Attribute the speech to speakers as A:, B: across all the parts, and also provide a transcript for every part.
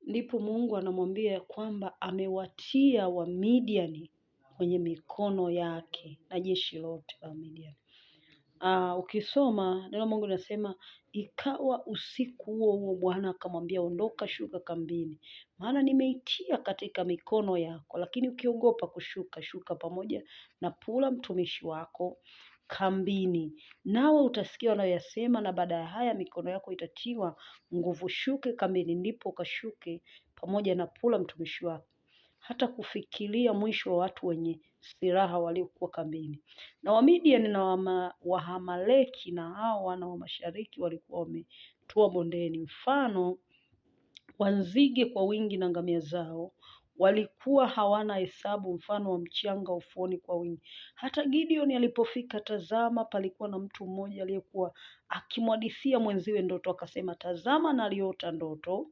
A: ndipo Mungu anamwambia kwamba amewatia Wamidiani kwenye mikono yake na jeshi lote la Midiani. Ukisoma neno Mungu linasema ikawa usiku huo huo Bwana akamwambia, ondoka, shuka kambini, maana nimeitia katika mikono yako. Lakini ukiogopa kushuka, shuka pamoja na Pula mtumishi wako kambini, nawe utasikia wanayoyasema, na baada ya haya mikono yako itatiwa nguvu, shuke kambini. Ndipo ukashuke pamoja na Pula mtumishi wako, hata kufikiria mwisho wa watu wenye silaha waliokuwa kambini. Na Wamidiani na Wahamaleki na hao wana wa mashariki walikuwa wametua bondeni, mfano wa nzige kwa wingi na ngamia zao walikuwa hawana hesabu, mfano wa mchanga ufuoni kwa wingi. Hata Gideoni alipofika, tazama, palikuwa na mtu mmoja aliyekuwa akimhadithia mwenziwe ndoto, akasema, tazama, naliota ndoto,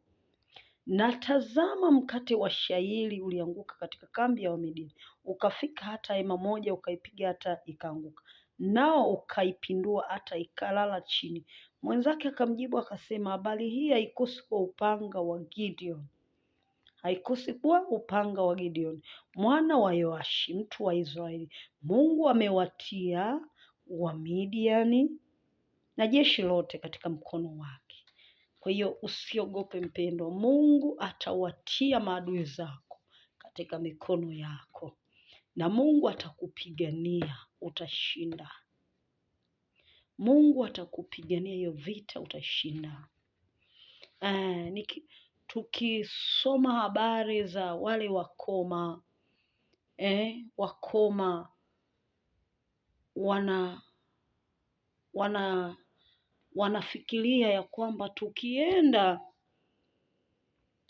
A: na tazama, mkate wa shayiri ulianguka katika kambi ya Wamidiani, ukafika hata hema moja, ukaipiga hata ikaanguka, nao ukaipindua hata ikalala chini. Mwenzake akamjibu akasema, habari hii haikosi kuwa upanga wa Gideon, haikosi kuwa upanga wa Gideon mwana wa Yoashi mtu wa Israeli. Mungu amewatia Wamidiani na jeshi lote katika mkono wake. Kwa hiyo usiogope mpendwa, Mungu atawatia maadui zako katika mikono yako, na Mungu atakupigania, utashinda. Mungu atakupigania hiyo vita, utashinda. Tukisoma habari za wale wakoma, wakoma wanafikiria ya kwamba tukienda